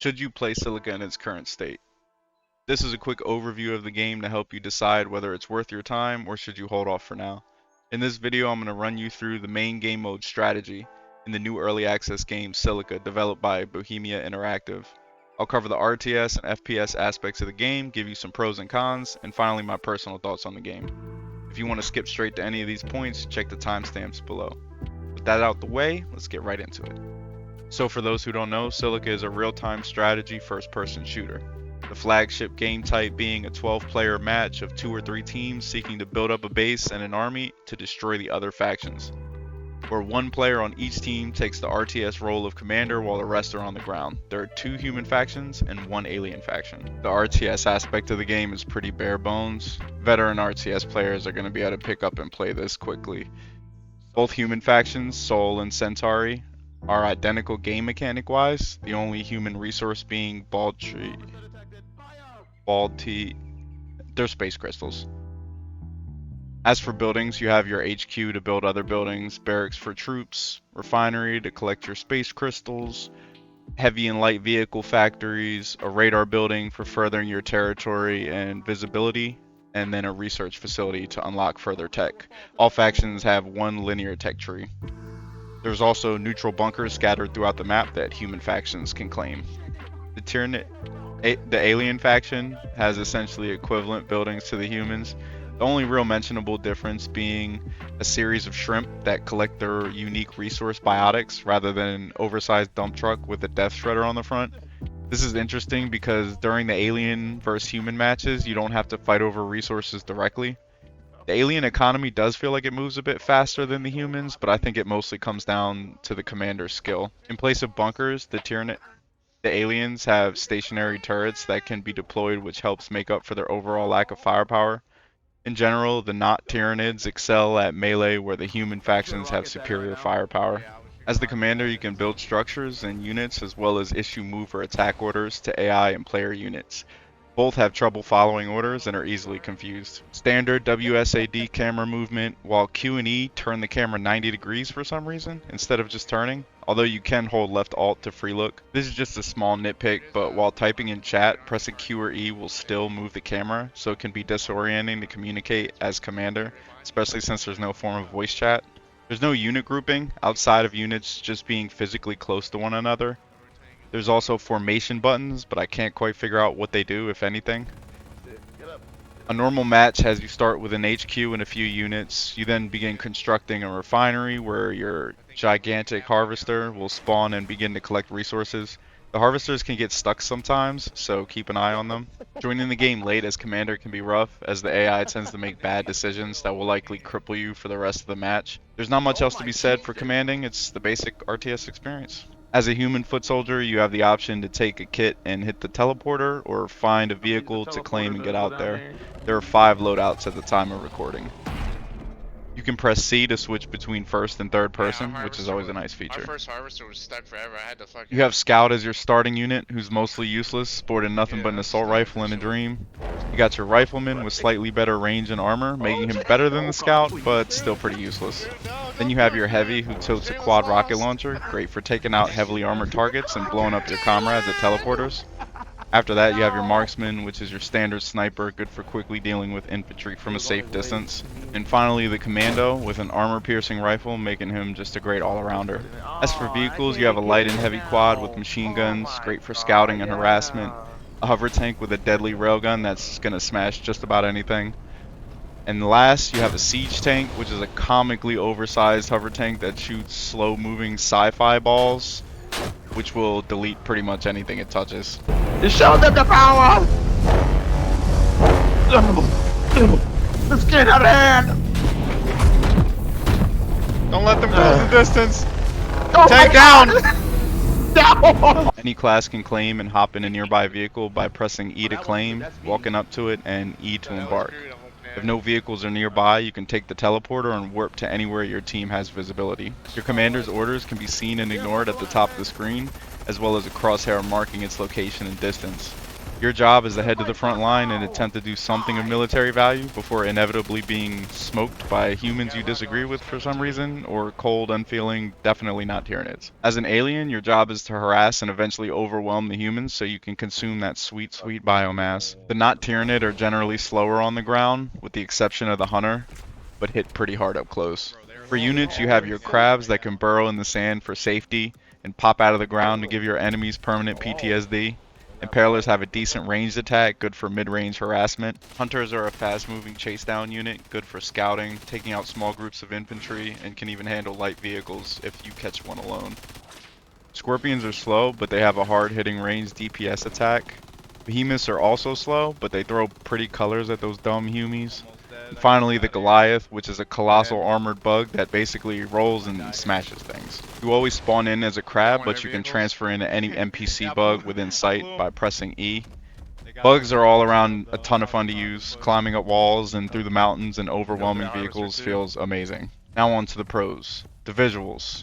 Should you play Silica in its current state? This is a quick overview of the game to help you decide whether it's worth your time or should you hold off for now. In this video, I'm going to run you through the main game mode strategy in the new early access game Silica developed by Bohemia Interactive. I'll cover the RTS and FPS aspects of the game, give you some pros and cons, and finally my personal thoughts on the game. If you want to skip straight to any of these points, check the timestamps below. With that out the way, let's get right into it. So for those who don't know, Silica is a real-time strategy first-person shooter. The flagship game type being a 12-player match of 2 or 3 teams seeking to build up a base and an army to destroy the other factions, where one player on each team takes the RTS role of commander while the rest are on the ground. There are 2 human factions and 1 alien faction. The RTS aspect of the game is pretty bare bones. Veteran RTS players are going to be able to pick up and play this quickly. Both human factions, Sol and Centauri, are identical game mechanic wise, the only human resource being they're space crystals. As for buildings, you have your HQ to build other buildings, barracks for troops, refinery to collect your space crystals, heavy and light vehicle factories, a radar building for furthering your territory and visibility, and then a research facility to unlock further tech. All factions have one linear tech tree. There's also neutral bunkers scattered throughout the map that human factions can claim. The alien faction has essentially equivalent buildings to the humans, the only real mentionable difference being a series of shrimp that collect their unique resource biotics rather than an oversized dump truck with a death shredder on the front. This is interesting because during the alien versus human matches, you don't have to fight over resources directly. The alien economy does feel like it moves a bit faster than the humans, but I think it mostly comes down to the commander's skill. In place of bunkers, the aliens have stationary turrets that can be deployed, which helps make up for their overall lack of firepower. In general, the not Tyranids excel at melee, where the human factions have superior firepower. As the commander, you can build structures and units as well as issue move or attack orders to AI and player units. Both have trouble following orders and are easily confused. Standard WSAD camera movement, while Q and E turn the camera 90 degrees for some reason, instead of just turning, although you can hold left alt to free look. This is just a small nitpick, but while typing in chat, pressing Q or E will still move the camera, so it can be disorienting to communicate as commander, especially since there's no form of voice chat. There's no unit grouping, outside of units just being physically close to one another. There's also formation buttons, but I can't quite figure out what they do, if anything. A normal match has you start with an HQ and a few units. You then begin constructing a refinery where your gigantic harvester will spawn and begin to collect resources. The harvesters can get stuck sometimes, so keep an eye on them. Joining the game late as commander can be rough, as the AI tends to make bad decisions that will likely cripple you for the rest of the match. There's not much else to be said for commanding, it's the basic RTS experience. As a human foot soldier, you have the option to take a kit and hit the teleporter, or find a vehicle to claim and get out there. There are 5 loadouts at the time of recording. You can press C to switch between first and third person, which is always a nice feature. Our first harvester was stuck forever. I had to fucking... You have Scout as your starting unit, who's mostly useless, sporting nothing but an assault rifle and a dream. You got your Rifleman with slightly better range and armor, making him better than the Scout, but still pretty useless. Then you have your Heavy, who totes a quad rocket launcher, great for taking out heavily armored targets and blowing up your comrades at teleporters. After that, you have your Marksman, which is your standard sniper, good for quickly dealing with infantry from a safe distance. And finally, the Commando, with an armor-piercing rifle, making him just a great all-arounder. As for vehicles, you have a light and heavy quad with machine guns, great for scouting and harassment. A hover tank with a deadly railgun that's gonna smash just about anything. And last, you have a siege tank, which is a comically oversized hover tank that shoots slow-moving sci-fi balls, which will delete pretty much anything it touches. Just show them the power! Let's get out of hand! Don't let them close the distance! Oh Tank down! No! Any class can claim and hop in a nearby vehicle by pressing E to claim, walking up to it, and E to embark. If no vehicles are nearby, you can take the teleporter and warp to anywhere your team has visibility. Your commander's orders can be seen and ignored at the top of the screen, as well as a crosshair marking its location and distance. Your job is to head to the front line and attempt to do something of military value before inevitably being smoked by humans you disagree with for some reason, or cold, unfeeling, definitely not Tyranids. As an alien, your job is to harass and eventually overwhelm the humans so you can consume that sweet, sweet biomass. The not Tyranid are generally slower on the ground, with the exception of the hunter, but hit pretty hard up close. For units, you have your crabs that can burrow in the sand for safety and pop out of the ground to give your enemies permanent PTSD. Impalers have a decent ranged attack, good for mid-range harassment. Hunters are a fast-moving chase-down unit, good for scouting, taking out small groups of infantry, and can even handle light vehicles if you catch one alone. Scorpions are slow, but they have a hard-hitting ranged DPS attack. Behemoths are also slow, but they throw pretty colors at those dumb humies. And finally, the Goliath, which is a colossal armored bug that basically rolls and smashes things. You always spawn in as a crab, but you can transfer into any NPC bug within sight by pressing E. Bugs are all around a ton of fun to use. Climbing up walls and through the mountains and overwhelming vehicles feels amazing. Now on to the pros. The visuals.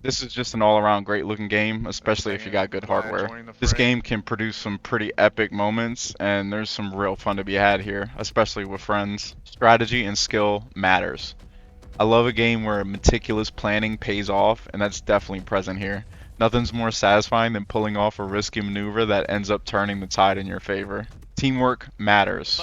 This is just an all-around great looking game, especially if you got good hardware. This game can produce some pretty epic moments, and there's some real fun to be had here, especially with friends. Strategy and skill matters. I love a game where meticulous planning pays off, and that's definitely present here. Nothing's more satisfying than pulling off a risky maneuver that ends up turning the tide in your favor. Teamwork matters.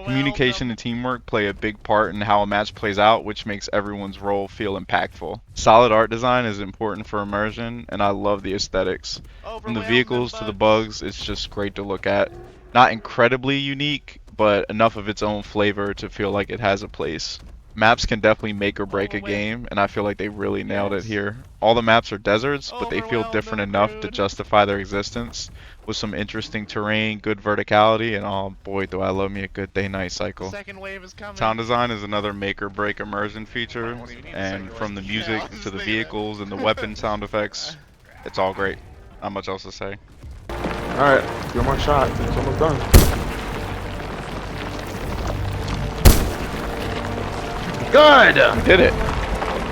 Communication and teamwork play a big part in how a match plays out, which makes everyone's role feel impactful. Solid art design is important for immersion, and I love the aesthetics. From the vehicles to the bugs, it's just great to look at. Not incredibly unique, but enough of its own flavor to feel like it has a place. Maps can definitely make or break a game, and I feel like they really nailed it here. All the maps are deserts, but they feel different enough to justify their existence, with some interesting terrain, good verticality, and oh boy do I love me a good day-night cycle. Second wave is coming. Sound design is another make or break immersion feature, and from the music to the vehicles and the weapon sound effects, it's all great. Not much else to say. Alright, get my shot. It's almost done. Good! We did it.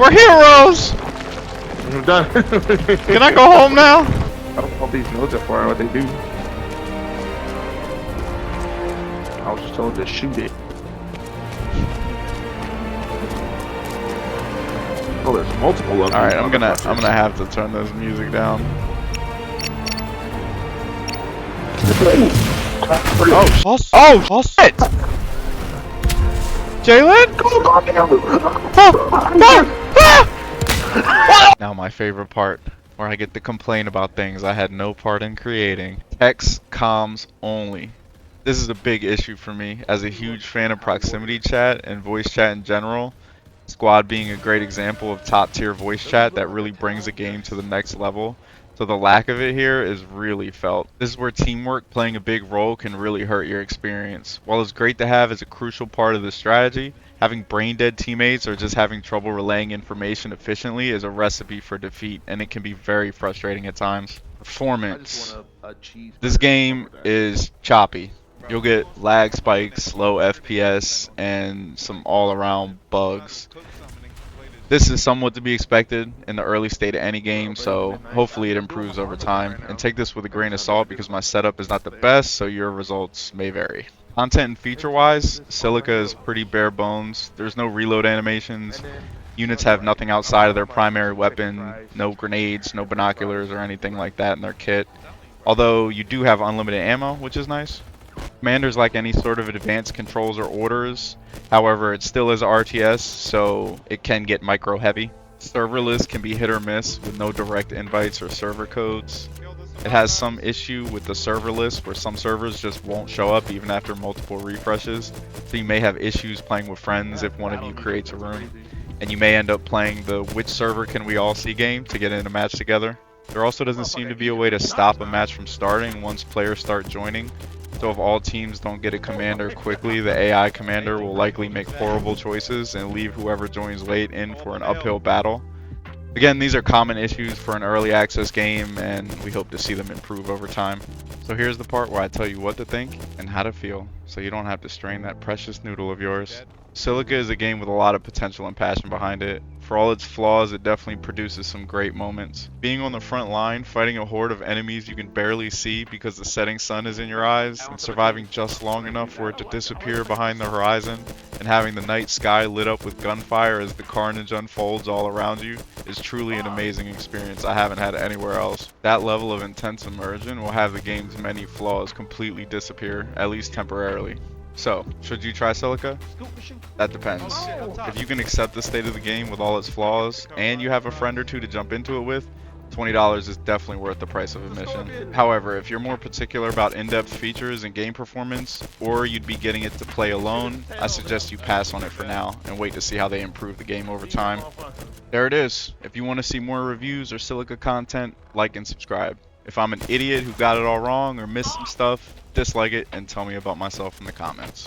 We're heroes! I'm done. Can I go home now? I don't know what these nodes are for, what they do. I was just told to shoot it. Oh, there's multiple of them. Alright, I'm gonna have to turn this music down. Oh shit! Jalen? Now my favorite part, where I get to complain about things I had no part in creating. Text comms only. This is a big issue for me, as a huge fan of proximity chat and voice chat in general. Squad being a great example of top tier voice chat that really brings a game to the next level. So the lack of it here is really felt. This is where teamwork playing a big role can really hurt your experience. While it's great to have as a crucial part of the strategy, having brain dead teammates or just having trouble relaying information efficiently is a recipe for defeat, and it can be very frustrating at times. Performance. This game is choppy. You'll get lag spikes, low FPS, and some all-around bugs. This is somewhat to be expected in the early state of any game, so hopefully it improves over time. And take this with a grain of salt because my setup is not the best, so your results may vary. Content and feature-wise, Silica is pretty bare bones. There's no reload animations. Units have nothing outside of their primary weapon, no grenades, no binoculars, or anything like that in their kit. Although you do have unlimited ammo, which is nice. Commanders lack any sort of advanced controls or orders. However, it still is RTS, so it can get micro heavy. Serverless can be hit or miss with no direct invites or server codes. It has some issue with the server list where some servers just won't show up even after multiple refreshes. So you may have issues playing with friends if one of you creates a room. And you may end up playing the which server can we all see game to get in a match together. There also doesn't seem to be a way to stop a match from starting once players start joining. So if all teams don't get a commander quickly, the AI commander will likely make horrible choices and leave whoever joins late in for an uphill battle. Again, these are common issues for an early access game, and we hope to see them improve over time. So here's the part where I tell you what to think and how to feel, so you don't have to strain that precious noodle of yours. Silica is a game with a lot of potential and passion behind it. For all its flaws, it definitely produces some great moments. Being on the front line, fighting a horde of enemies you can barely see because the setting sun is in your eyes, and surviving just long enough for it to disappear behind the horizon, and having the night sky lit up with gunfire as the carnage unfolds all around you, is truly an amazing experience I haven't had anywhere else. That level of intense immersion will have the game's many flaws completely disappear, at least temporarily. So, should you try Silica? That depends. If you can accept the state of the game with all its flaws, and you have a friend or two to jump into it with, $20 is definitely worth the price of admission. However, if you're more particular about in-depth features and game performance, or you'd be getting it to play alone, I suggest you pass on it for now, and wait to see how they improve the game over time. There it is. If you want to see more reviews or Silica content, like and subscribe. If I'm an idiot who got it all wrong or missed some stuff, dislike it and tell me about myself in the comments.